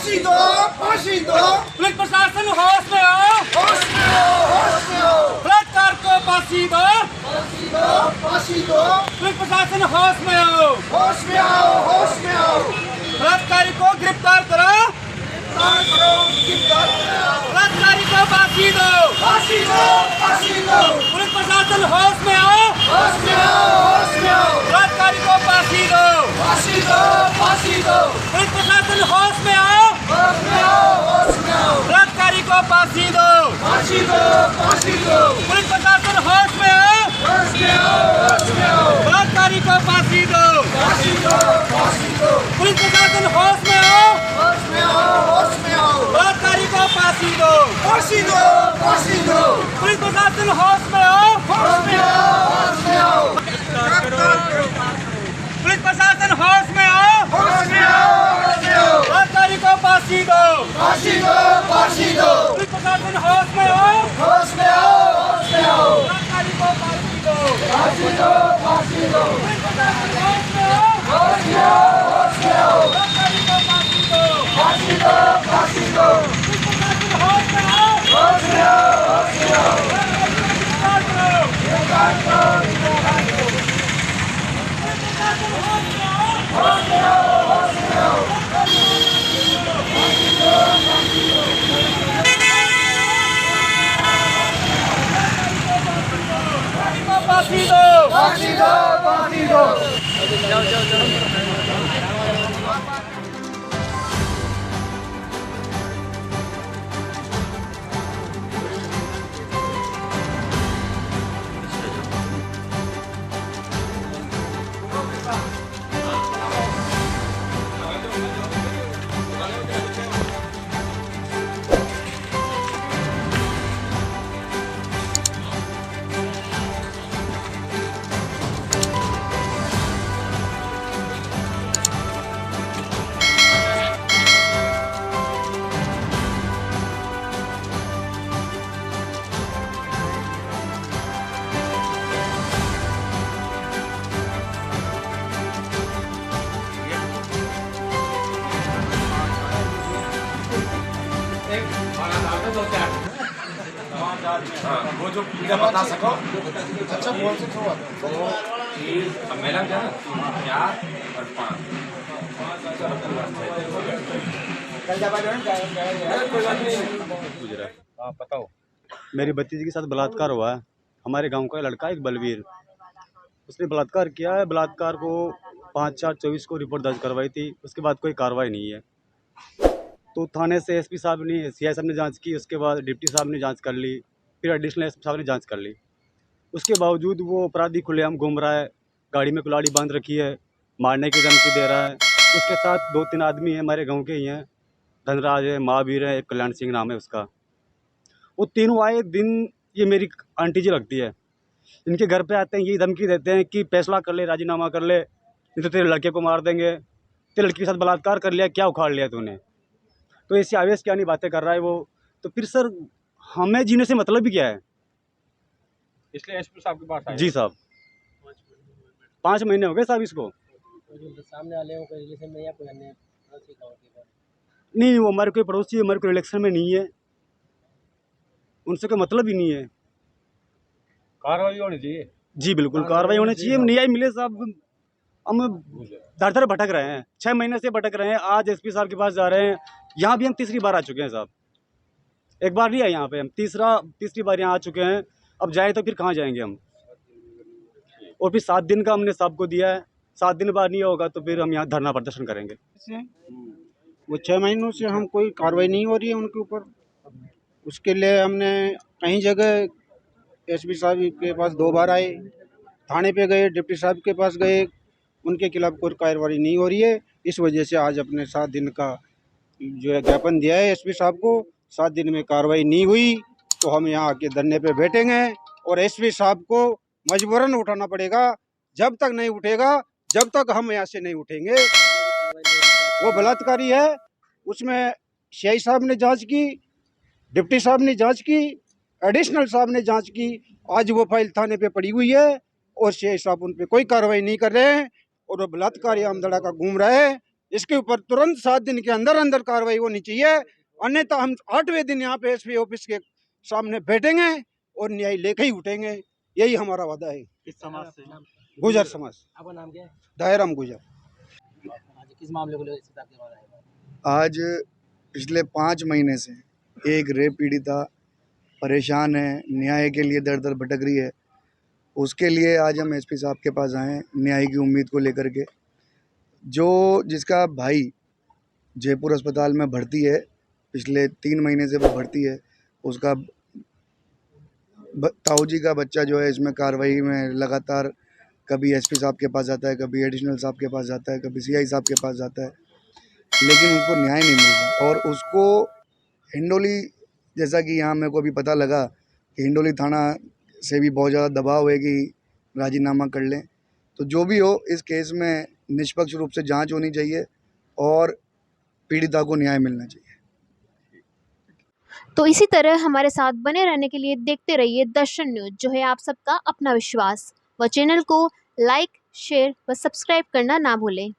फांसी दो, फांसी दो। पुलिस प्रशासन होश में आओ, होश में आओ, होश में आओ। बलात्कार को फांसी दो, फांसी दो, फांसी दो। पुलिस प्रशासन होश में आओ, होश में आओ, होश में आओ। बलात्कारी को गिरफ्तार करो, गिरफ्तार करो, गिरफ्तार करो। बलात्कारी को फांसी दो, फांसी दो, फांसी दो। पुलिस प्रशासन होश में आओ, होश में आओ, होश में आओ। बलात्कारी को फांसी दो, फांसी दो, फांसी दो। पुलिस प्रशासन होश में आओ, होश में आओ, होश में आओ। बलात्कारी को फांसी दो, फांसी दो, फांसी दो। पुलिस प्रशासन होश में आओ, होश में आओ, होश में आओ। बलात्कारी को फांसी दो, फांसी दो, फांसी दो। पुलिस प्रशासन होश में आओ, होश में आओ, होश में आओ। बलात्कारी को फांसी दो, फांसी दो, फांसी दो। पुलिस प्रशासन होश में आओ, होश में आओ, होश में आओ। पुलिस प्रशासन होश में आओ, होश में आओ, होश में आओ। बलात्कारी को फांसी दो, फांसी दो, फांसी दो। पुलिस प्रशासन होश में आओ, होश में आओ, होश में आओ। बलात्कारी को फांसी दो, फांसी दो, फांसी दो। पुलिस प्रशासन होश में आओ, होश में आओ, होश में आओ। बलात्कारी को फांसी दो, फांसी दो, फांसी दो। पुलिस प्रशासन होश में आओ, होश में आओ, होश में आओ। गिरफ्तार करो, गिरफ्तार करो, गिरफ्तार करो। पुलिस प्रशासन होश में आओ, होश में आओ, होश में आओ। फांसी दो, फांसी दो, फांसी दो। वो जो पूरा बता सको। अच्छा बोल से थोड़ा तो अब मेला क्या है 4 और 5 हाँ बताओ। मेरी भतीजी के साथ बलात्कार हुआ है। हमारे गांव का लड़का एक बलवीर, उसने बलात्कार किया है। बलात्कार को 5/4/24 को रिपोर्ट दर्ज करवाई थी, उसके बाद कोई कार्रवाई नहीं है। तो थाने से एसपी साहब ने सीआई साहब ने जांच की, उसके बाद डिप्टी साहब ने जांच कर ली, फिर एडिशनल एसपी साहब ने जांच कर ली। उसके बावजूद वो अपराधी खुलेआम घूम रहा है, गाड़ी में कुल्हाड़ी बांध रखी है, मारने की धमकी दे रहा है। उसके साथ 2-3 आदमी हैं, हमारे गांव के ही हैं। धनराज है, महावीर है, एक कल्याण सिंह नाम है उसका। वो तीनों आए दिन, ये मेरी आंटी जी लगती है, इनके घर पे आते हैं, यही धमकी देते हैं कि फैसला कर ले, राजीनामा कर ले, नहीं तो तेरे लड़के को मार देंगे, तेरे लड़की के साथ बलात्कार कर लिया, क्या उखाड़ लिया तूने। तो ऐसी आवेश क्या नहीं बातें कर रहा है वो। तो फिर सर हमें जीने से मतलब भी क्या है। इसलिए एसपी साहब के पास आए। जी साहब, 5 महीने हो गए साहब इसको। सामने वाले को रिलेशन में या कोई अन्य पड़ोसी गांव के नहीं, वो हमारे कोई पड़ोसी, हमारे कोई इलेक्शन में नहीं है, उनसे कोई मतलब ही नहीं है। कार्रवाई होनी चाहिए। जी बिल्कुल, कार्रवाई होनी चाहिए। न्याय मिले साहब। हम दर दर भटक रहे हैं, 6 महीने से भटक रहे हैं। आज एसपी साहब के पास जा रहे हैं। यहाँ भी हम तीसरी बार आ चुके हैं साहब, एक बार नहीं आए यहाँ पे, हम तीसरी बार यहाँ आ चुके हैं। अब जाए तो फिर कहाँ जाएंगे हम। और फिर 7 दिन का हमने साहब को दिया है, 7 दिन बाद नहीं होगा तो फिर हम यहाँ धरना प्रदर्शन करेंगे। वो 6 महीनों से हम कोई कार्रवाई नहीं हो रही है उनके ऊपर। उसके लिए हमने कई जगह एसपी साहब के पास 2 बार आए, थाने पे गए, डिप्टी साहब के पास गए, उनके खिलाफ कोई कार्रवाई नहीं हो रही है। इस वजह से आज अपने 7 दिन का जो है ज्ञापन दिया है एसपी साहब को। 7 दिन में कार्रवाई नहीं हुई तो हम यहाँ आके धरने पे बैठेंगे और एसपी साहब को मजबूरन उठाना पड़ेगा। जब तक नहीं उठेगा, जब तक हम यहाँ से नहीं उठेंगे। वो बलात्कारी है, उसमें सीआई साहब ने जांच की, डिप्टी साहब ने जांच की, एडिशनल साहब ने जांच की। आज वो फाइल थाने पे पड़ी हुई है और सीआई साहब उन पे कोई कार्रवाई नहीं कर रहे हैं और वो बलात्कारी आमदड़ा का घूम रहे हैं। इसके ऊपर तुरंत 7 दिन के अंदर अंदर कार्रवाई होनी चाहिए, अन्यथा हम 8वें दिन यहाँ पे एसपी ऑफिस के सामने बैठेंगे और न्याय लेके ही उठेंगे। यही हमारा वादा है। किस समाज से? गुजर समाज, आपका नाम क्या है? दायराम गुजर। आज किस मामले को लेकर इस आपके पास आए? आज पिछले 5 महीने से एक रेप पीड़िता परेशान है, न्याय के लिए दर दर भटक रही है। उसके लिए आज हम एसपी साहब के पास आए हैं, न्याय की उम्मीद को लेकर के। जिसका भाई जयपुर अस्पताल में भर्ती है, पिछले 3 महीने से वो भर्ती है, उसका ताऊ जी का बच्चा जो है इसमें कार्रवाई में लगातार कभी एसपी साहब के पास जाता है, कभी एडिशनल साहब के पास जाता है, कभी सीआई साहब के पास जाता है, लेकिन उसको न्याय नहीं मिल रहा। और उसको हिंडोली, जैसा कि यहाँ मेरे को अभी पता लगा कि हिंडोली थाना से भी बहुत ज़्यादा दबाव है कि राजीनामा कर लें। तो जो भी हो, इस केस में निष्पक्ष रूप से जांच होनी चाहिए और पीड़िता को न्याय मिलना चाहिए। तो इसी तरह हमारे साथ बने रहने के लिए देखते रहिए दर्शन न्यूज, जो है आप सबका अपना विश्वास। व चैनल को लाइक, शेयर व सब्सक्राइब करना ना भूलें।